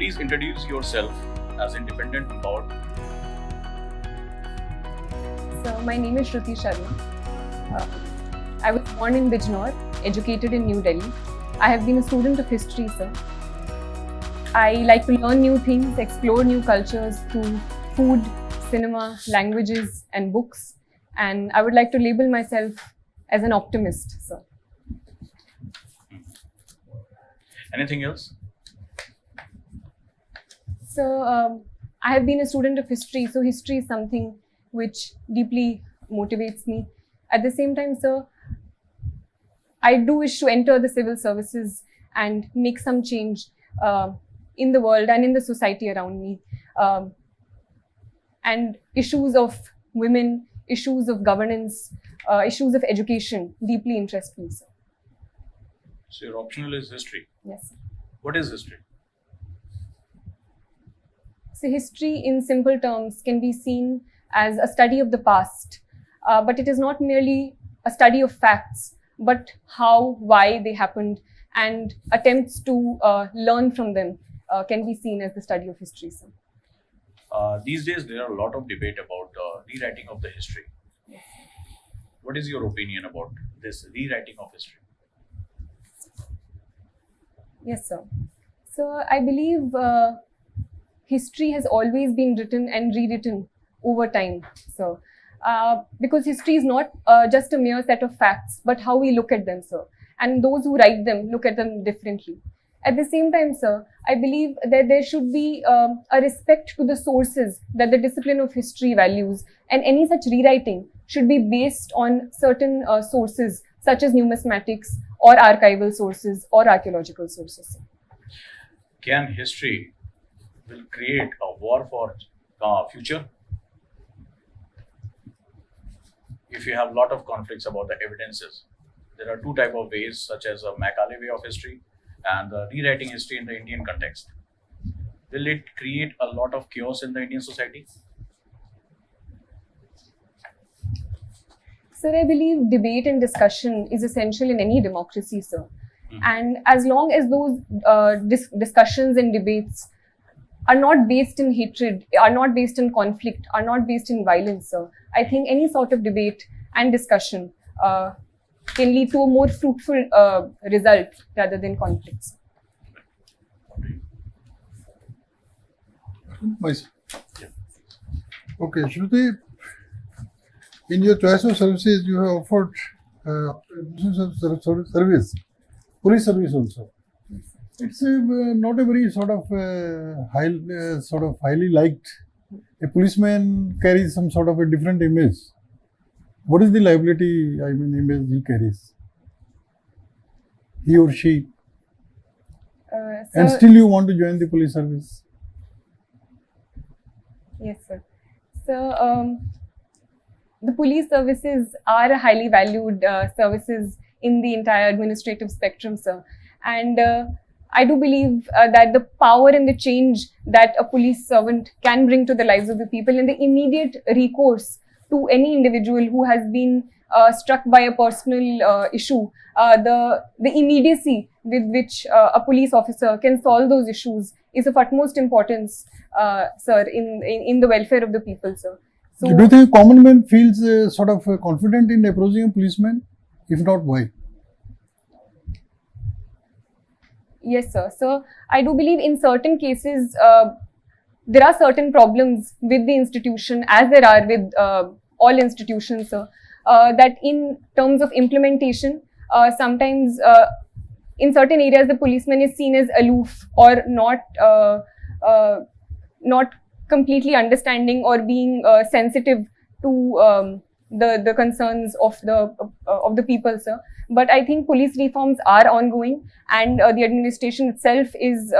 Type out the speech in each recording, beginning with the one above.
Please introduce yourself as independent about. So my name is Shruti Sharma. I was born in Bijnor, educated in New Delhi. I have been a student of history, sir. I like to learn new things, explore new cultures through food, cinema, languages and books. And I would like to label myself as an optimist, sir. Anything else? So I have been a student of history, so history is something which deeply motivates me. At the same time, sir, I do wish to enter the civil services and make some change in the world and in the society around me. And issues of women, issues of governance, issues of education deeply interest me, sir. So your optional is history. Yes, sir. What is history? So history in simple terms can be seen as a study of the past, but it is not merely a study of facts, but how, why they happened, and attempts to learn from them can be seen as the study of history, sir. These days there are a lot of debate about rewriting of the history. Yes. What is your opinion about this rewriting of history? Yes, sir. So I believe history has always been written and rewritten over time, sir. Because history is not just a mere set of facts, but how we look at them, sir. And those who write them look at them differently. At the same time, sir, I believe that there should be a respect to the sources that the discipline of history values, and any such rewriting should be based on certain sources such as numismatics or archival sources or archaeological sources, sir. Can history will create a war for future? If you have a lot of conflicts about the evidences, there are two types of ways, such as a Macaulay way of history and rewriting history in the Indian context. Will it create a lot of chaos in the Indian society? Sir, I believe debate and discussion is essential in any democracy, sir. And as long as those discussions and debates are not based in hatred, are not based in conflict, are not based in violence, sir, I think any sort of debate and discussion can lead to a more fruitful result rather than conflicts. Okay, Shruti, in your choice of services, you have offered service, police service also. It's not a very sort of highly liked. A policeman carries some sort of a different image. What is the liability, image he carries? He or she. And still you want to join the police service? Yes, sir. So, the police services are highly valued services in the entire administrative spectrum, sir. And I do believe that the power and the change that a police servant can bring to the lives of the people, and the immediate recourse to any individual who has been struck by a personal issue, the immediacy with which a police officer can solve those issues is of utmost importance, sir, in the welfare of the people, sir. So, do you think common man feels sort of confident in approaching a policeman? If not, why? Yes, sir. So I do believe in certain cases, there are certain problems with the institution, as there are with all institutions, sir, that in terms of implementation, sometimes in certain areas the policeman is seen as aloof or not completely understanding or being sensitive to the concerns of the people, sir. But I think police reforms are ongoing, and the administration itself is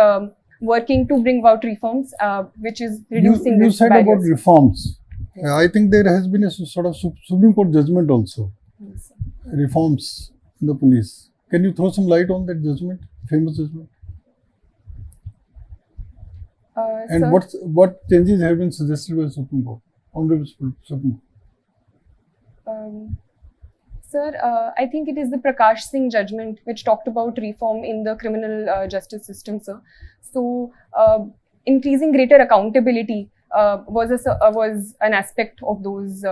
working to bring about reforms, which is reducing You this said barriers. about reforms. I think there has been a sort of Supreme Court judgment also. Yes, sir. Reforms in the police. Can you throw some light on that judgment, famous judgment? And Sir, what changes have been suggested by Supreme Court, Honorable Supreme Court? Sir, I think it is the Prakash Singh judgment which talked about reform in the criminal justice system, sir. So, increasing greater accountability was an aspect of those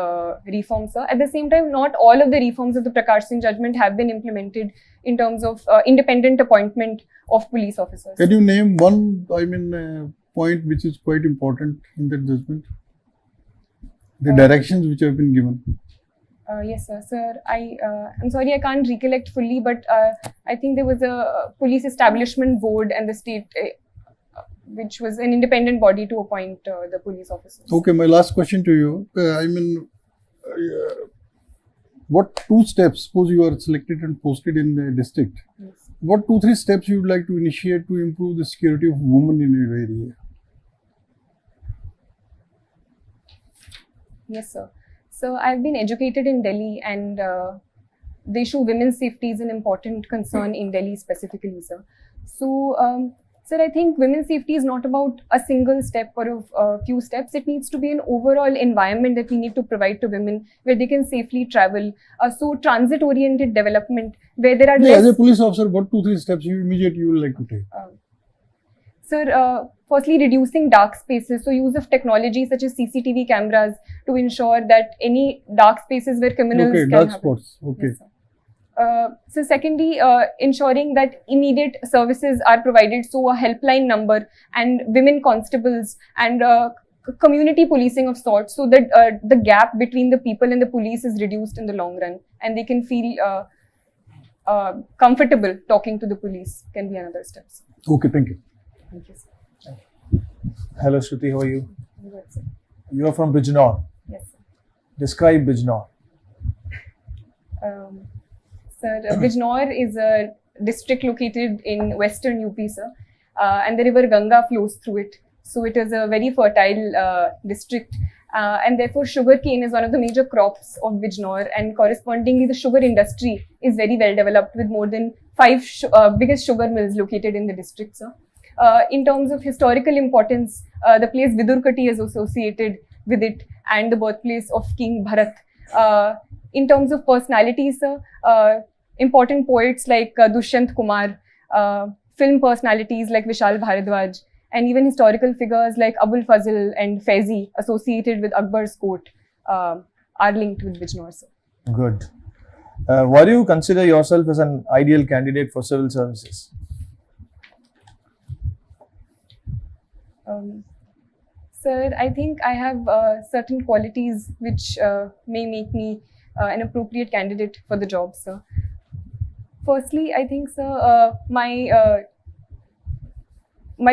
reforms, sir. At the same time, not all of the reforms of the Prakash Singh judgment have been implemented in terms of independent appointment of police officers. Can you name one, point which is quite important in that judgment? The directions which have been given. Yes, sir. Sir, I'm sorry, I can't recollect fully, but I think there was a police establishment board and the state, which was an independent body to appoint the police officers. Okay, my last question to you. What 2 steps, suppose you are selected and posted in the district, Yes. what 2-3 steps you would like to initiate to improve the security of women in your area? Yes, sir. So I've been educated in Delhi, and the issue of women's safety is an important concern in Delhi specifically, sir. So, sir, I think women's safety is not about a single step or a few steps. It needs to be an overall environment that we need to provide to women where they can safely travel. So transit-oriented development where there are Yeah, less... as a police officer, what 2-3 steps you would like to take? Sir, firstly, reducing dark spaces. So use of technology such as CCTV cameras to ensure that any dark spaces where criminals Okay, can dark happen. spots. Okay. Yes, sir. So secondly, ensuring that immediate services are provided, so a helpline number and women constables and community policing of sorts, so that the gap between the people and the police is reduced in the long run, and they can feel comfortable talking to the police can be another step. Okay, thank you. Thank you, sir. Hello Shruti, how are you? Good, sir. You are from Bijnor. Yes, sir. Describe Bijnor. Sir, Bijnor is a district located in western UP, sir, and the river Ganga flows through it. So it is a very fertile district, and therefore sugarcane is one of the major crops of Bijnor, and correspondingly the sugar industry is very well developed with more than 5 biggest sugar mills located in the district, sir. In terms of historical importance, the place Vidurkati is associated with it, and the birthplace of King Bharat. In terms of personalities, sir, important poets like Dushyant Kumar, film personalities like Vishal Bharadwaj, and even historical figures like Abul Fazl and Faizi associated with Akbar's court are linked with Bijnor, sir. Good. Why do you consider yourself as an ideal candidate for civil services? Sir, I think I have certain qualities which may make me an appropriate candidate for the job, sir. Firstly, I think, sir, my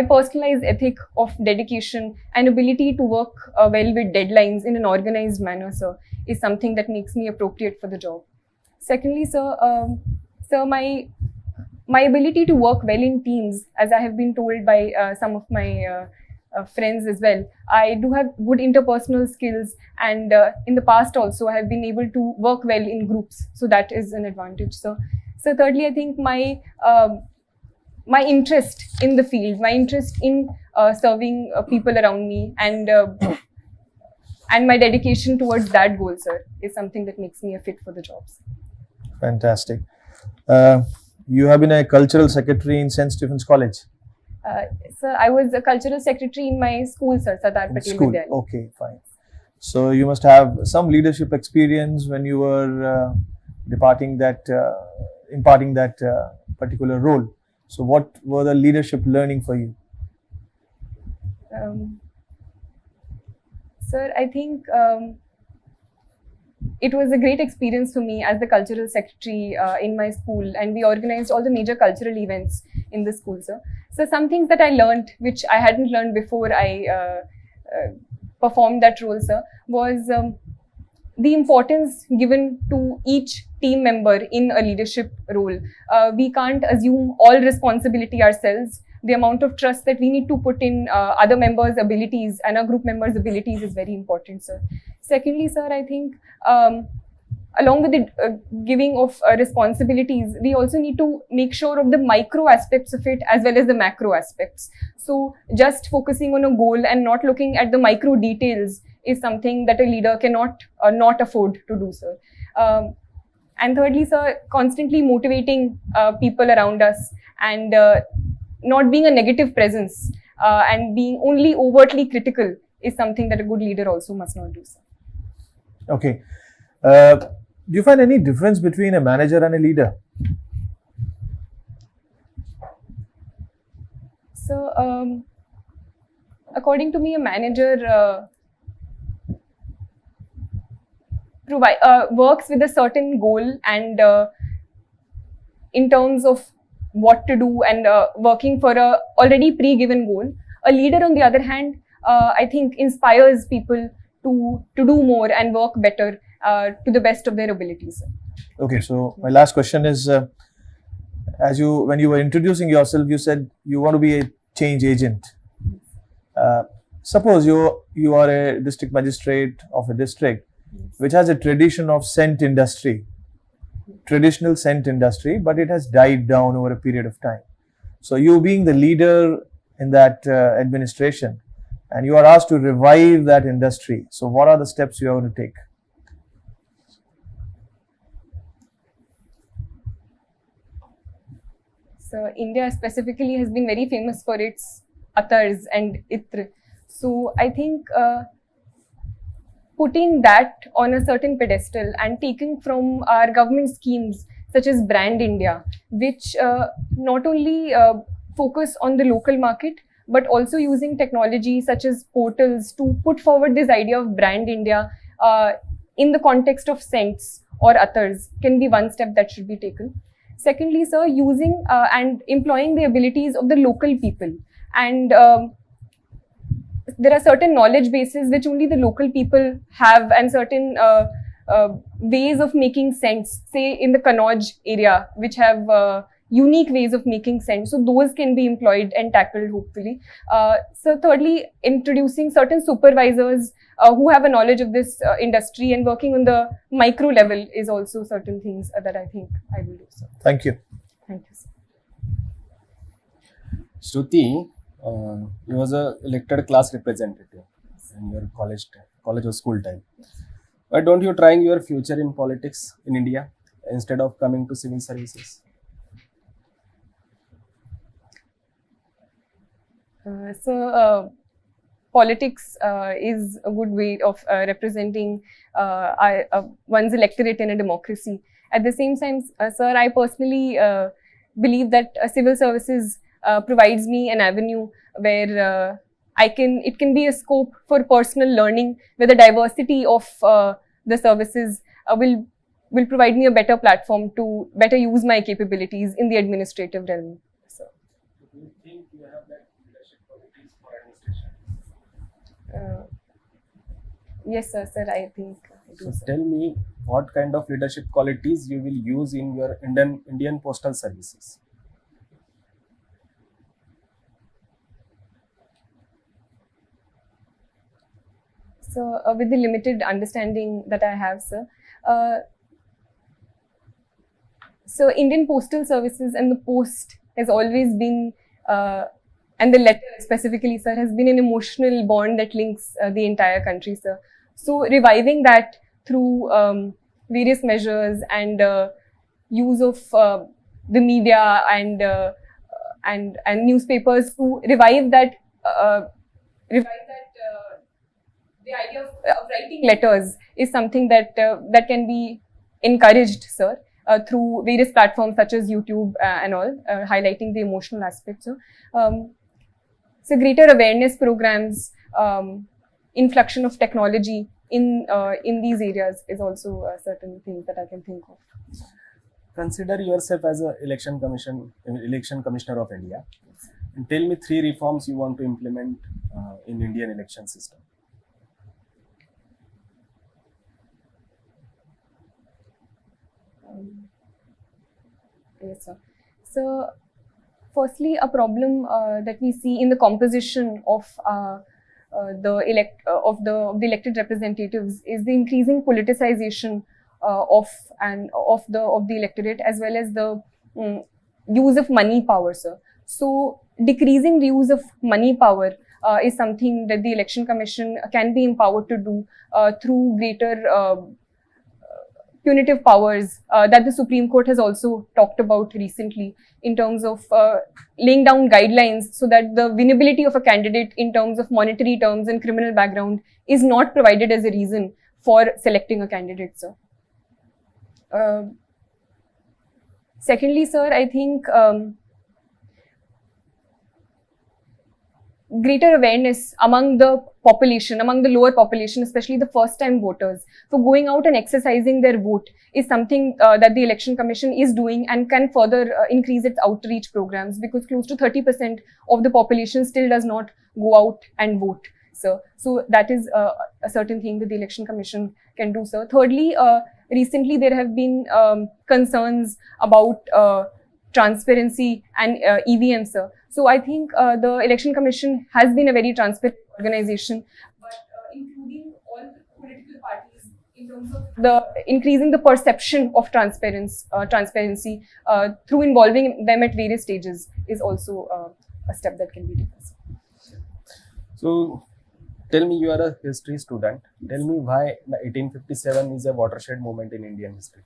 personalized ethic of dedication and ability to work well with deadlines in an organized manner, sir, is something that makes me appropriate for the job. Secondly, sir, my ability to work well in teams, as I have been told by some of my friends as well. I do have good interpersonal skills, and in the past also I have been able to work well in groups, so that is an advantage, sir. So thirdly, I think my interest in the field, my interest in serving people around me, and my dedication towards that goal, sir, is something that makes me a fit for the jobs. Fantastic. You have been a cultural secretary in St. Stephen's College. Sir, I was a cultural secretary in my school, sir, Sardar Patel School. Vidyalaya. Okay, fine. So you must have some leadership experience when you were imparting that particular role. So what were the leadership learning for you? Sir, I think it was a great experience for me as the cultural secretary in my school, and we organized all the major cultural events in the school, sir. So some things that I learned, which I hadn't learned before I performed that role, sir, was the importance given to each team member in a leadership role. We can't assume all responsibility ourselves. The amount of trust that we need to put in other members' abilities and our group members' abilities is very important, sir. Secondly, sir, I think along with the giving of responsibilities, we also need to make sure of the micro aspects of it as well as the macro aspects. So just focusing on a goal and not looking at the micro details is something that a leader cannot not afford to do, sir. And thirdly, sir, constantly motivating people around us and not being a negative presence and being only overtly critical is something that a good leader also must not do, sir. Okay. Do you find any difference between a manager and a leader? So, according to me, a manager works with a certain goal and in terms of what to do and working for a already pre-given goal. A leader, on the other hand, I think inspires people to do more and work better to the best of their abilities. Okay, so my last question is, when you were introducing yourself, you said you want to be a change agent. Suppose you are a district magistrate of a district which has a tradition of traditional scent industry, but it has died down over a period of time. So you being the leader in that administration, and you are asked to revive that industry. So what are the steps you are going to take? So India specifically has been very famous for its atars and itr. So I think putting that on a certain pedestal and taking from our government schemes such as Brand India, which not only focus on the local market, but also using technology such as portals to put forward this idea of Brand India in the context of scents or atars can be one step that should be taken. Secondly, sir, using and employing the abilities of the local people. And there are certain knowledge bases which only the local people have and certain ways of making scents, say in the Kannauj area, which have unique ways of making scents. So those can be employed and tackled hopefully. So thirdly, introducing certain supervisors who have a knowledge of this industry and working on the micro level is also certain things that I think I will do. So. Thank you. Thank you, sir. Shruti, you was a elected class representative in your college or school time. Why don't you try your future in politics in India instead of coming to civil services? Politics is a good way of representing one's electorate in a democracy. At the same time, sir, I personally believe that civil services provides me an avenue where it can be a scope for personal learning, where the diversity of the services will provide me a better platform to better use my capabilities in the administrative realm. So. Do you think you have that leadership qualities for administration? Yes, sir, I think I do. So Sir. tell me what kind of leadership qualities you will use in your Indian Postal Services. So, with the limited understanding that I have, sir, so Indian Postal Services and the post has always been, and the letter specifically, sir, has been an emotional bond that links the entire country, sir. So, reviving that through various measures and use of the media and newspapers to revive that. The idea of writing letters is something that that can be encouraged, sir, through various platforms such as YouTube and all, highlighting the emotional aspects. So greater awareness programs, inflection of technology in these areas is also certain things that I can think of. Consider yourself as an election commissioner of India, and tell me 3 reforms you want to implement in Indian election system. Yes, sir. So, firstly, a problem that we see in the composition of the elected representatives is the increasing politicization of the electorate, as well as the use of money power, sir. So, decreasing the use of money power is something that the Election Commission can be empowered to do through greater punitive powers that the Supreme Court has also talked about recently in terms of laying down guidelines so that the winnability of a candidate in terms of monetary terms and criminal background is not provided as a reason for selecting a candidate, sir. Secondly, sir, I think greater awareness among the population, among the lower population, especially the first-time voters, for going out and exercising their vote is something that the Election Commission is doing and can further increase its outreach programs, because close to 30% of the population still does not go out and vote, sir. So that is a certain thing that the Election Commission can do, sir. Thirdly, recently there have been concerns about transparency and EVM, sir. So I think the Election Commission has been a very transparent organization, but including all the political parties in terms of increasing the perception of transparency through involving them at various stages is also a step that can be taken. So, tell me, you are a history student. Tell me why 1857 is a watershed moment in Indian history.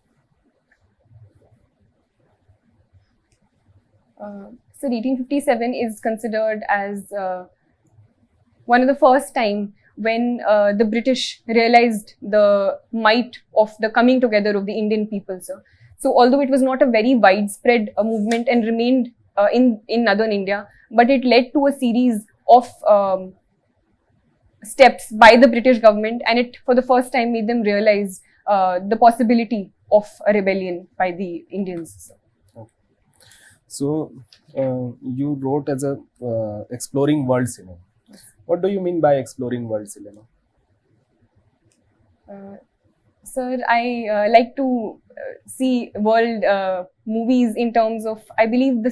So 1857 is considered as one of the first time when the British realized the might of the coming together of the Indian people, sir. So although it was not a very widespread movement and remained in northern India, but it led to a series of steps by the British government, and it for the first time made them realize the possibility of a rebellion by the Indians, sir. So, you wrote as a exploring world cinema. What do you mean by exploring world cinema? Sir, I like to see world movies in terms of, I believe the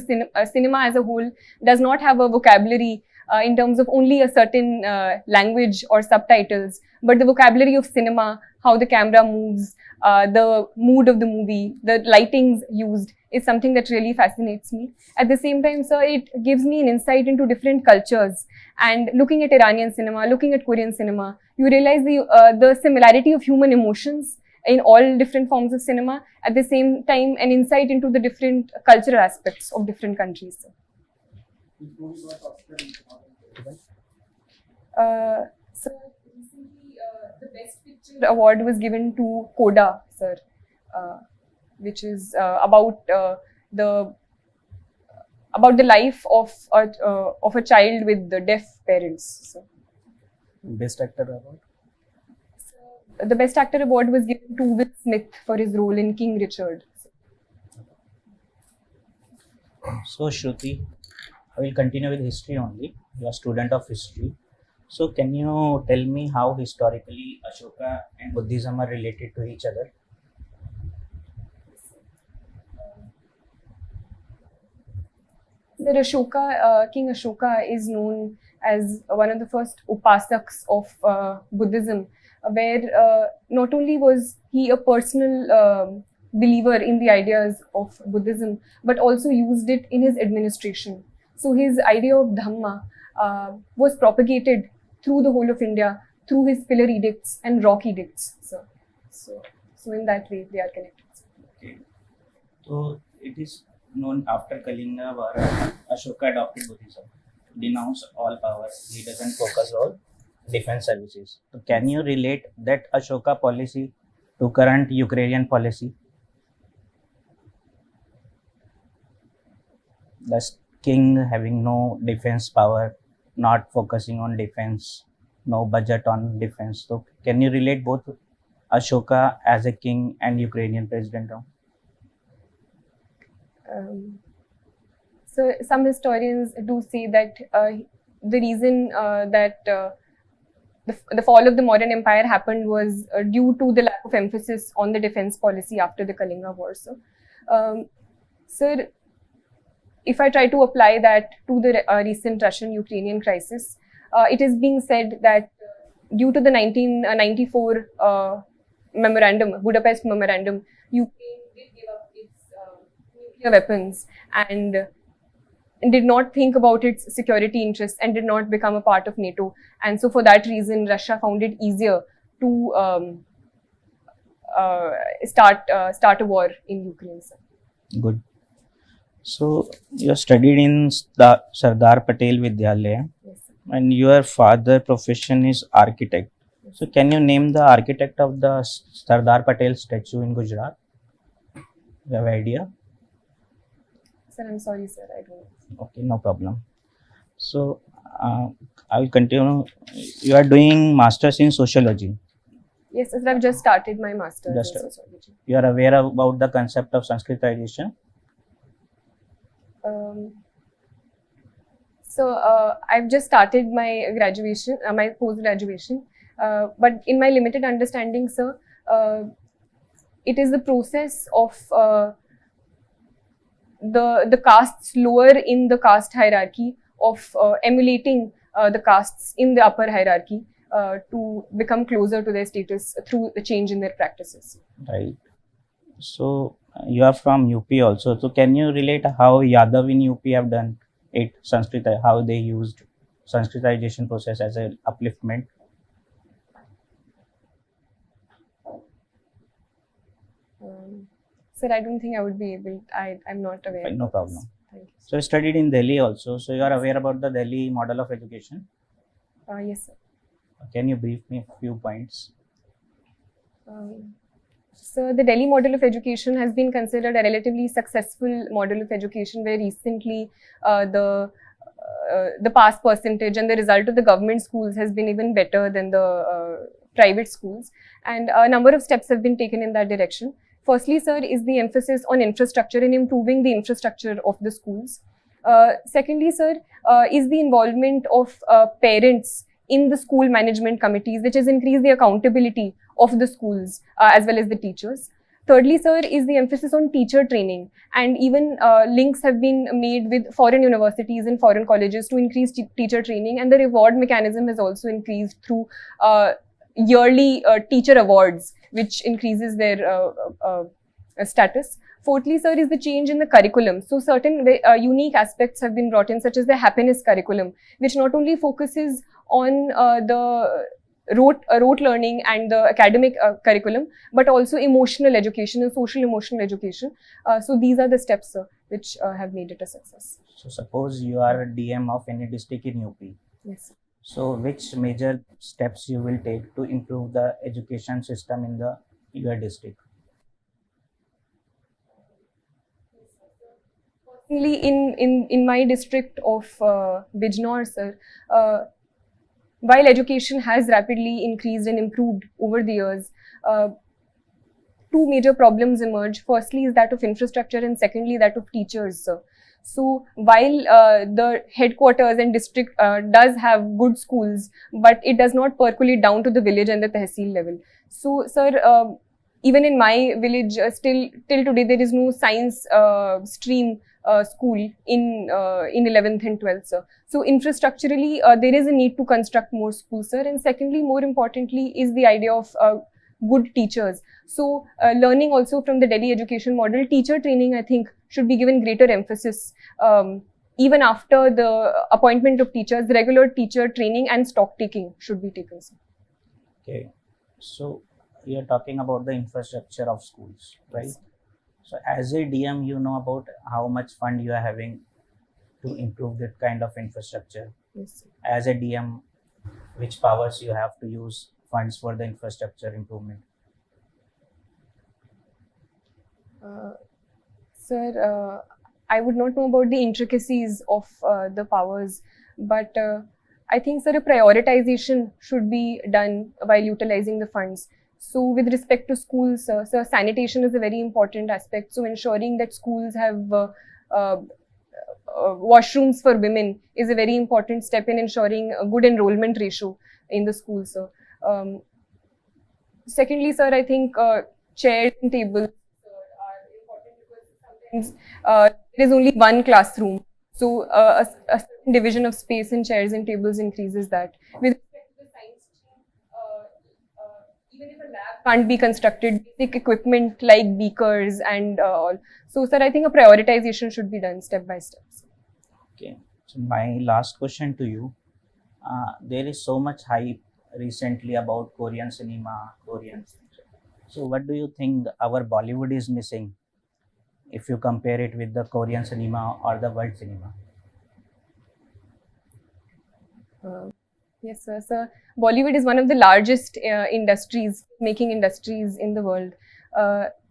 cinema as a whole does not have a vocabulary in terms of only a certain language or subtitles, but the vocabulary of cinema, how the camera moves, the mood of the movie, the lightings used, is something that really fascinates me. At the same time, sir, it gives me an insight into different cultures. And looking at Iranian cinema, looking at Korean cinema, you realize the similarity of human emotions in all different forms of cinema. At the same time, an insight into the different cultural aspects of different countries, sir. So recently, the Best Picture award was given to Coda, sir, which is about the life of a child with the deaf parents. So. Best Actor award? So, the Best Actor award was given to Will Smith for his role in King Richard. So Shruti, I will continue with history only. You are a student of history. So can you tell me how historically Ashoka and Buddhism are related to each other? Sir, Ashoka, King Ashoka is known as one of the first upasaks of Buddhism, where not only was he a personal believer in the ideas of Buddhism, but also used it in his administration. So his idea of Dhamma was propagated through the whole of India through his pillar edicts and rock edicts. So in that way they are connected. Okay. So it is known after Kalinga War, Ashoka adopted Buddhism, denounced all power, he doesn't focus on defense services. So can you relate that Ashoka policy to current Ukrainian policy? The king having no defense power, not focusing on defense, no budget on defense. So can you relate both Ashoka as a king and Ukrainian president now? So some historians do say that the reason that the fall of the modern empire happened was due to the lack of emphasis on the defense policy after the Kalinga War. So, sir, if I try to apply that to the recent Russian-Ukrainian crisis, it is being said that due to the 1994 memorandum, Budapest memorandum, Ukraine did give up its nuclear weapons and did not think about its security interests and did not become a part of NATO. And so for that reason, Russia found it easier to start a war in Ukraine, sir. Good. So you studied in Sardar Patel Vidyalaya, Yes, sir. and your father profession is architect. So can you name the architect of the Sardar Patel statue in Gujarat? You have idea? Sir, I'm sorry, sir. I don't. Okay, no problem. So I will continue. You are doing masters in sociology. Yes, sir. I've just started my master's Just- in sociology. You are aware about the concept of Sanskritization. So I've just started my graduation, my post-graduation, but in my limited understanding, sir, it is the process of the castes lower in the caste hierarchy of emulating the castes in the upper hierarchy to become closer to their status through the change in their practices. Right. So you are from UP also. So can you relate how Yadav in UP have done it, Sanskrit, how they used Sanskritization process as an upliftment? Sir, I don't think I would be able. I'm not aware. Fine, no of problem. this. Thank you. So you studied in Delhi also. So you are aware about the Delhi model of education. Yes, sir. Can you brief me a few points? So the Delhi model of education has been considered a relatively successful model of education, where recently the pass percentage and the result of the government schools has been even better than the private schools, and a number of steps have been taken in that direction. Firstly, sir, is the emphasis on infrastructure and improving the infrastructure of the schools. Secondly, sir, is the involvement of parents in the school management committees, which has increased the accountability of the schools as well as the teachers. Thirdly, sir, is the emphasis on teacher training, and even links have been made with foreign universities and foreign colleges to increase teacher training, and the reward mechanism has also increased through yearly teacher awards, which increases their status. Fourthly, sir, is the change in the curriculum. So certain unique aspects have been brought in, such as the happiness curriculum, which not only focuses on the rote learning and the academic curriculum, but also emotional education and social emotional education. So these are the steps, sir, which have made it a success. So suppose you are a DM of any district in UP. Yes, sir. So which major steps you will take to improve the education system in your district? Personally, in my district of Bijnor, sir, while education has rapidly increased and improved over the years, two major problems emerge. Firstly is that of infrastructure, and secondly that of teachers, sir. So while the headquarters and district does have good schools, but it does not percolate down to the village and the tehsil level. So, sir, even in my village, till today there is no science stream school in 11th and 12th, sir. So infrastructurally, there is a need to construct more schools, sir. And secondly, more importantly, is the idea of good teachers. So learning also from the Delhi education model, teacher training, I think, should be given greater emphasis. Even after the appointment of teachers, regular teacher training and stock taking should be taken, sir. Okay. So you are talking about the infrastructure of schools, right? Yes. So as a DM, you know about how much fund you are having to improve that kind of infrastructure. Yes, sir. As a DM, which powers you have to use funds for the infrastructure improvement? Sir, I would not know about the intricacies of the powers, but I think, sir, a prioritization should be done while utilizing the funds. So with respect to schools, sir, sanitation is a very important aspect. So ensuring that schools have washrooms for women is a very important step in ensuring a good enrollment ratio in the schools, sir. Secondly, sir, I think chairs and tables are important, because sometimes there is only one classroom. So a certain division of space in chairs and tables increases that. With respect to the science stream, even if a lab can't be constructed, basic equipment like beakers and all. So, sir, I think a prioritization should be done step by step. Okay. So my last question to you, there is so much hype recently about Korean cinema, Korean. So what do you think our Bollywood is missing if you compare it with the Korean cinema or the world cinema? Yes, sir. So Bollywood is one of the largest making industries in the world.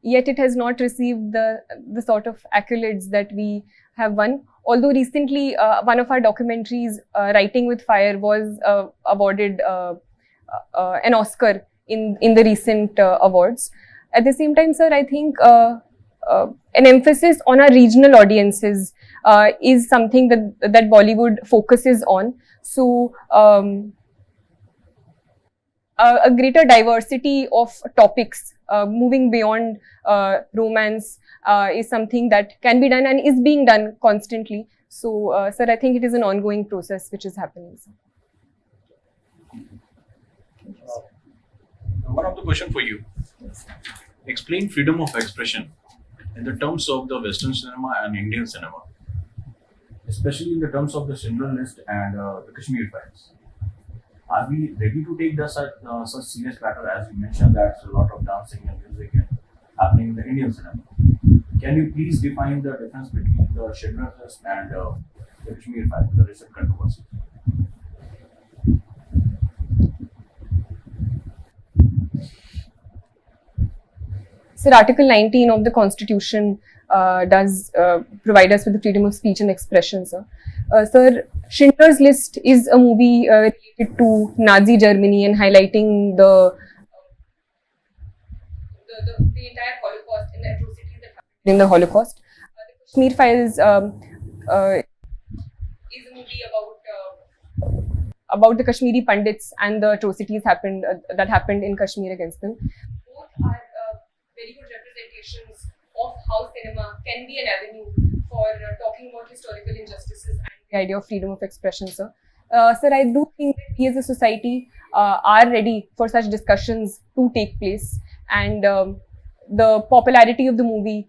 Yet it has not received the sort of accolades that we have won. Although recently, one of our documentaries, Writing with Fire, was awarded an Oscar in the recent awards. At the same time, sir, I think an emphasis on our regional audiences is something that Bollywood focuses on. So a greater diversity of topics moving beyond romance is something that can be done and is being done constantly. So, sir, I think it is an ongoing process which is happening. Sir. One of the question for you. Explain freedom of expression in the terms of the Western cinema and Indian cinema, especially in the terms of the Schindler List and the Kashmir Files. Are we ready to take such serious matter, as you mentioned that a lot of dancing and music happening in the Indian cinema? Can you please define the difference between the Schindler List and the Kashmir Files, the recent controversy? Sir, Article 19 of the Constitution does provide us with the freedom of speech and expression, sir. Sir, Schindler's List is a movie related to Nazi Germany and highlighting the entire Holocaust and the atrocities that happened in the Holocaust. The Kashmir Files is a movie about the Kashmiri Pandits and the atrocities that happened in Kashmir against them. Both are very good representations of how cinema can be an avenue for talking about historical injustices and the idea of freedom of expression, sir. Sir, I do think that we as a society are ready for such discussions to take place, and the popularity of the movie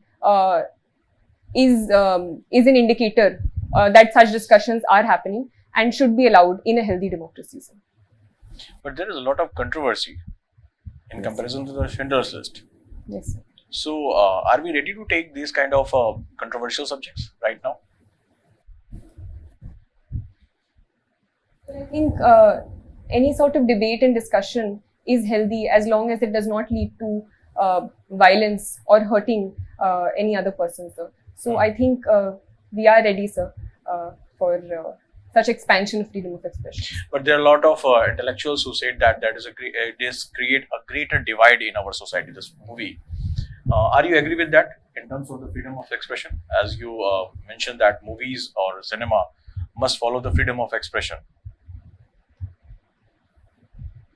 is an indicator that such discussions are happening and should be allowed in a healthy democracy, sir. But there is a lot of controversy in comparison to the Schindler's List. Yes, sir. So, are we ready to take these kind of controversial subjects right now? I think any sort of debate and discussion is healthy as long as it does not lead to violence or hurting any other person, sir. So I think we are ready, sir, for such expansion of freedom of expression. But there are a lot of intellectuals who said that this create a greater divide in our society, this movie. Are you agree with that in terms of the freedom of expression? As you mentioned that movies or cinema must follow the freedom of expression.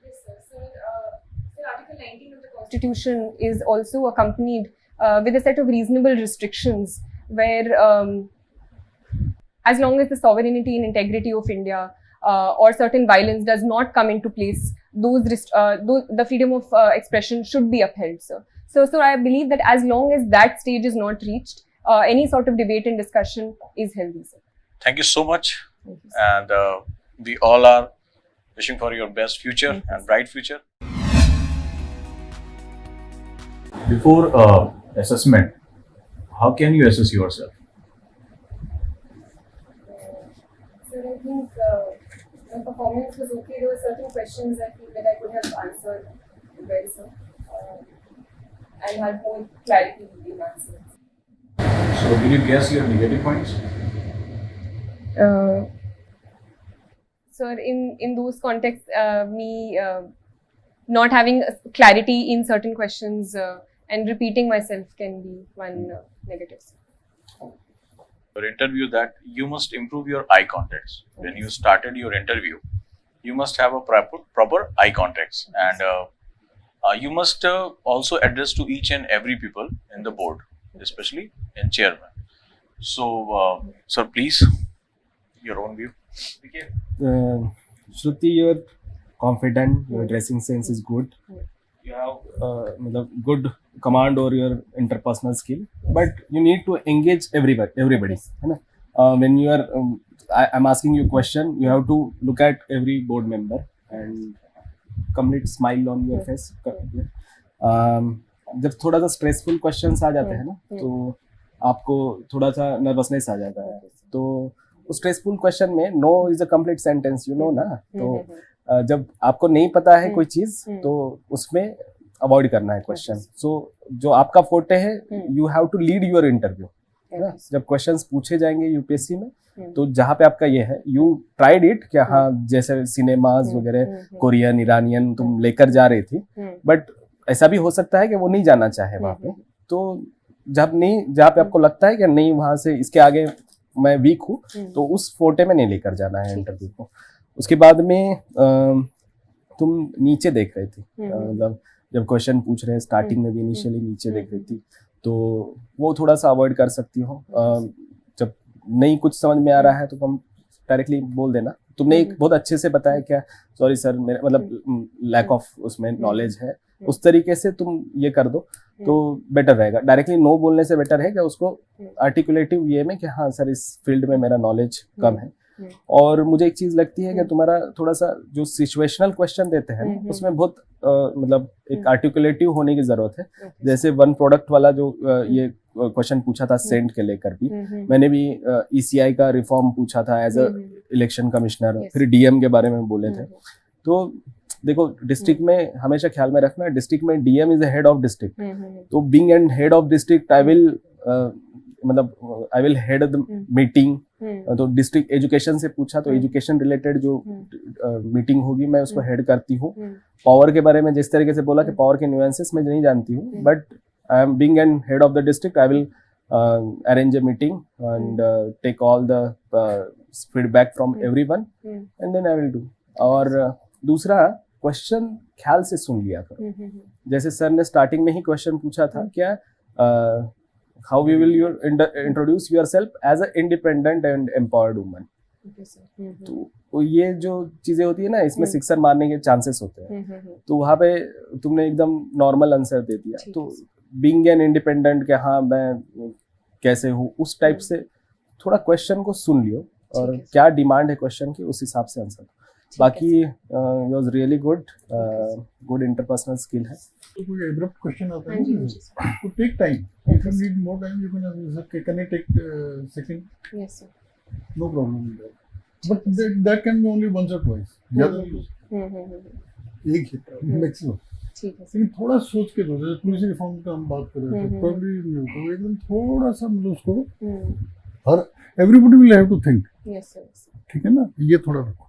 Yes, sir. So, Article 19 of the Constitution is also accompanied with a set of reasonable restrictions where as long as the sovereignty and integrity of India or certain violence does not come into place, the freedom of expression should be upheld, sir. So I believe that as long as that stage is not reached, any sort of debate and discussion is healthy, sir. Thank you so much. Thank you, And we all are wishing for your best future and bright future. Before assessment, how can you assess yourself? Sir, I think my performance was okay. There were certain questions I feel that I could have answered well, sir. And had more clarity in answers. So, will you guess your negative points? Sir, in those contexts, me not having clarity in certain questions and repeating myself can be one negative. Your interview, that you must improve your eye contacts. When you started your interview, you must have a proper eye contacts, and you must also address to each and every people in the board, especially in chairman. So, sir, please, your own view. Shruti, you're confident, your dressing sense is good, you have good command over your interpersonal skill, but you need to engage everybody. When you are, I'm asking you a question, you have to look at every board member and complete smile on your face. जब थोड़ा सा stressful questions आ जाते हैं ना, तो आपको थोड़ा सा नर्वसनेस आ जाता है। तो उस स्ट्रेसफुल क्वेश्चन में no is a complete sentence, you know ना। तो जब आपको नहीं पता है कोई चीज, तो उसमें अवॉइड करना है क्वेश्चन। सो जो आपका फोटे है, you have to lead your interview. जब क्वेश्चंस पूछे जाएंगे यूपीएससी में, तो जहाँ पे आपका ये है, यू ट्राइड इट क्या, हाँ जैसे सिनेमाज वगैरह कोरियन इरानियन तुम लेकर जा रही थी, बट ऐसा भी हो सकता है कि वो नहीं जाना चाहे वहाँ पे। तो जहाँ पे आपको लगता है कि नहीं वहां से इसके आगे मैं वीक हूँ, तो उस फोटे में नहीं लेकर जाना है इंटरव्यू को। उसके बाद में तुम नीचे देख रही थी, मतलब जब क्वेश्चन पूछ रहे हैं स्टार्टिंग में भी इनिशियली नीचे देख रही थी, तो वो थोड़ा सा अवॉइड कर सकती हो। जब नहीं कुछ समझ में आ रहा है तो तुम डायरेक्टली बोल देना। तुमने एक बहुत अच्छे से बताया क्या, सॉरी सर मेरा मतलब लैक ऑफ उसमें नॉलेज है, उस तरीके से तुम ये कर दो तो बेटर रहेगा। डायरेक्टली नो बोलने से बेटर है कि उसको आर्टिकुलेटिव ये में कि हाँ सर इस फील्ड में मेरा नॉलेज कम है। और मुझे एक चीज लगती है कि तुम्हारा थोड़ा सा जो सिचुएशनल क्वेश्चन देते हैं उसमें बहुत मतलब एक आर्टिकुलेटिव होने की जरूरत है। जैसे वन प्रोडक्ट वाला जो ये क्वेश्चन पूछा था सेंट के लेकर भी, मैंने भी ईसीआई का रिफॉर्म पूछा था एज अ इलेक्शन कमिश्नर, फिर डीएम के बारे में बोले थे। तो देखो डिस्ट्रिक्ट में हमेशा ख्याल में रखना, डिस्ट्रिक्ट में DM is head of district. तो being and head of district I will head the meeting. तो डिस्ट्रिक्ट एजुकेशन से पूछा तो एजुकेशन रिलेटेड जो मीटिंग होगी मैं उसको हेड करती हूँ। पावर के बारे में जिस तरीके से बोला कि पावर के न्यूएंसेस मैं नहीं जानती हूँ, but I am being and head of the district I will arrange a meeting and take all the feedback from everyone and then I will do। और दूसरा क्वेश्चन ख्याल से सुन लिया करो। जैसे सर ने स्टार्टिंग में ही क्वेश्चन पूछा था क्या, how we will introduce yourself as a independent and empowered woman. तो ये जो चीजें होती है ना, इसमें सिक्सर मारने के चांसेस होते हैं। तो वहां पे तुमने एकदम नॉर्मल आंसर दे दिया। तो बीइंग एन इंडिपेंडेंट के हाँ मैं कैसे हूँ, उस टाइप से थोड़ा क्वेश्चन को सुन लियो और क्या डिमांड है क्वेश्चन की उस हिसाब से आंसर। बाकी was really good interpersonal skill है। तो कोई एब्रप्ट क्वेश्चन आता है तो take time, if you need more time you can take second, yes sir, no problem but that can be only once or twice, ज्यादा एक ही maximum. ठीक है, लेकिन थोड़ा सोच के दो। जैसे पुलिस रिफॉर्म का हम बात कर रहे थे, प्रॉब्ली तो एकदम थोड़ा सा मतलब उसको हर everybody will have to think, yes sir, ठीक है ना, ये थोड़ा रखो।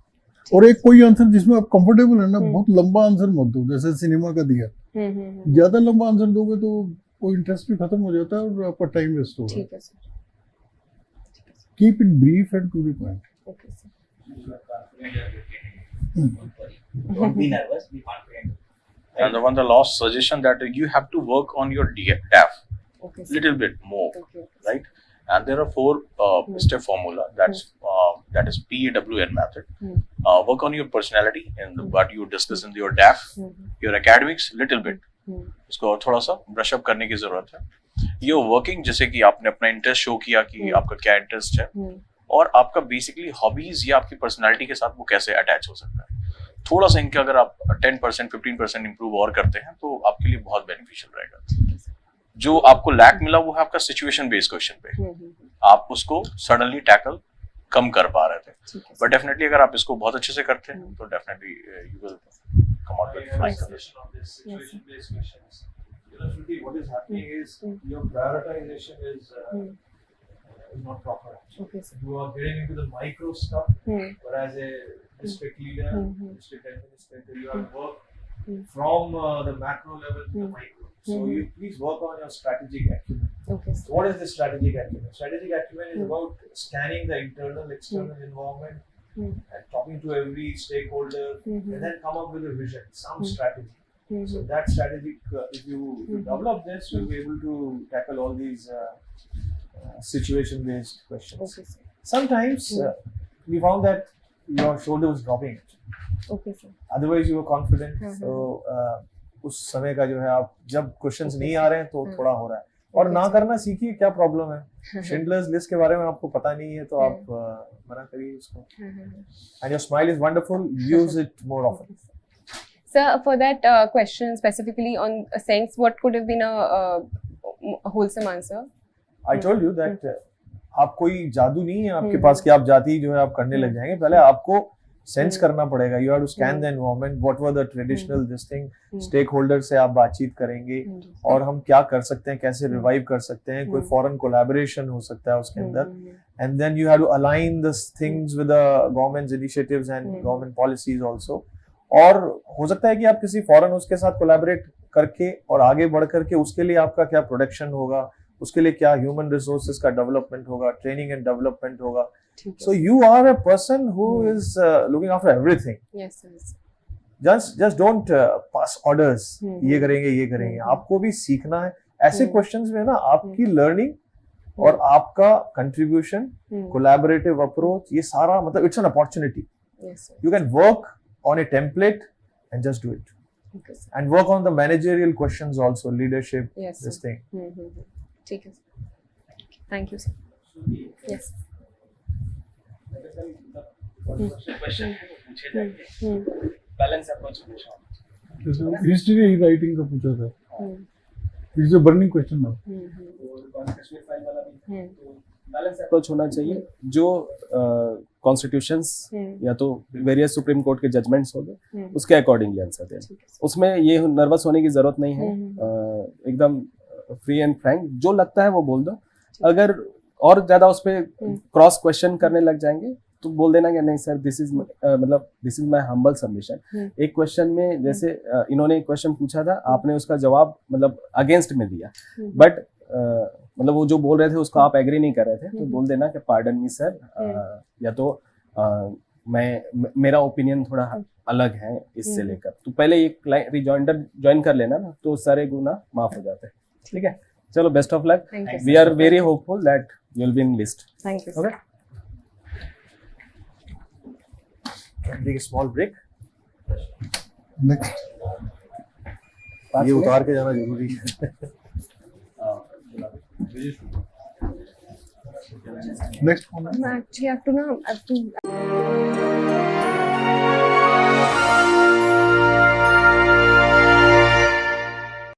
और एक कोई आंसर जिसमें आप कंफर्टेबल है ना, बहुत लंबा आंसर मत दो। जैसे सिनेमा का दिया, ज्यादा लंबा आंसर दोगे तो वो इंटरेस्ट भी खत्म हो जाता है और आपका टाइम वेस्ट होगा। ठीक है sir, keep it brief and to the point. Okay sir, don't be nervous, be confident। And the last suggestion that you have to work on your DAF little bit more, right? And there are 4 step formula that is PAWN method. Work on your personality and what you discuss in your DAF, your academics little bit, इसको थोड़ा सा brush up करने की जरूरत है। ये working जैसे कि आपने अपना इंटरेस्ट शो किया कि आपका क्या इंटरेस्ट है और आपका बेसिकली हॉबीज या आपकी पर्सनालिटी के साथ वो कैसे अटैच हो सकता है। थोड़ा सा इनके अगर आप 10% 15% इंप्रूव और करते हैं तो आपके लिए बहुत बेनिफिशियल रहेगा। जो आपको लैक मिला वो है आपका सिचुएशन बेस्ड क्वेश्चन पे, आप उसको सडनली टैकल कम कर पा रहे थे, बट डेफिनेटली अगर आप इसको बहुत अच्छे से करते हैं तो definitely you will come out with flying colours. Situation based questions, Shruti, what is happening is your prioritization is not proper. Okay, sir. You are getting into the micro stuff, whereas a district leader, district administrator, you are work from the macro level to the micro. So you please work on your strategic acumen. Okay. So what is the strategic acumen? Strategic acumen is about scanning the internal, external environment and talking to every stakeholder, and then come up with a vision, some strategy. So that strategic, if you develop this, you'll be able to tackle all these situation-based questions. Okay, sir. Sometimes we found that your shoulder was dropping. Okay, sir. Otherwise, you were confident. So उस समय का जो है आप जब questions नहीं आ रहे हैं तो थोड़ा हो रहा है, और ना करना सीखिए। क्या प्रॉब्लम है, शिंडलर्स लिस्ट के बारे में आपको पता नहीं है तो आप मना करिए उसको। And your smile is wonderful, use it more often. Sir, for that question specifically on sense, what could have been a wholesome answer? I told you that आप कोई जादू नहीं है आपके पास कि आप जाती ही जो है आप करने लग जाएंगे. पहले आपको सेंस करना पड़ेगा. You have to scan the environment, whatever the traditional this thing, stakeholder से आप बातचीत करेंगे और हम क्या कर सकते हैं, कैसे रिवाइव कर सकते हैं, कोई फॉरेन कोलैबोरेशन हो सकता है उसके अंदर. And then you have to align this things with the government's initiatives and government policies also. और हो सकता है कि आप किसी फॉरेन उसके साथ कोलैबोरेट करके और आगे बढ़ करके उसके लिए आपका क्या प्रोडक्शन होगा, उसके लिए क्या ह्यूमन रिसोर्सेज का डेवलपमेंट होगा, ट्रेनिंग एंड डेवलपमेंट होगा. So you are a person who is looking after everything. Yes, yes. Just don't pass orders. ये करेंगे. आपको भी सीखना है. ऐसे questions में ना आपकी learning और आपका contribution, collaborative approach, ये सारा मतलब it's an opportunity. Yes, sir. You can work on a template and just do it. Okay, sir. And work on the managerial questions also, leadership, Yes, this sir. thing. ठीक है. Thank you, sir. Yes. Question पूछे जाएंगे. Balance approach पूछा. History writing का पूछा था. It's a burning question now. Kashmir file वाला भी. बैलेंस अप्रोच होना चाहिए. जो कॉन्स्टिट्यूशंस या तो वेरियस सुप्रीम कोर्ट के जजमेंट्स हो गए उसके अकॉर्डिंगली आंसर दें. उसमें ये नर्वस होने की जरूरत नहीं है. एकदम फ्री एंड फ्रैंक जो लगता है वो बोल दो. अगर और ज्यादा उस पर क्रॉस क्वेश्चन करने लग जाएंगे तो बोल देना कि नहीं sir this is my humble submission. एक क्वेश्चन में जैसे इन्होंने एक क्वेश्चन पूछा था, आपने उसका जवाब मतलब अगेंस्ट में दिया, बट मतलब वो जो बोल रहे थे उसको आप एग्री नहीं कर रहे थे, तो बोल देना कि पार्डन मी सर, या तो मेरा ओपिनियन थोड़ा अलग है इससे लेकर. तो पहले एक रिजॉइंडर ज्वाइन कर लेना ना, तो सारे गुना माफ हो जाते हैं. ठीक है, चलो best of luck. We are very hopeful that you will be in list. Thank you, sir. Okay. Take a small break. Next ये उतार के जाना जरूरी है. नेक्स्ट कौन है? I actually have to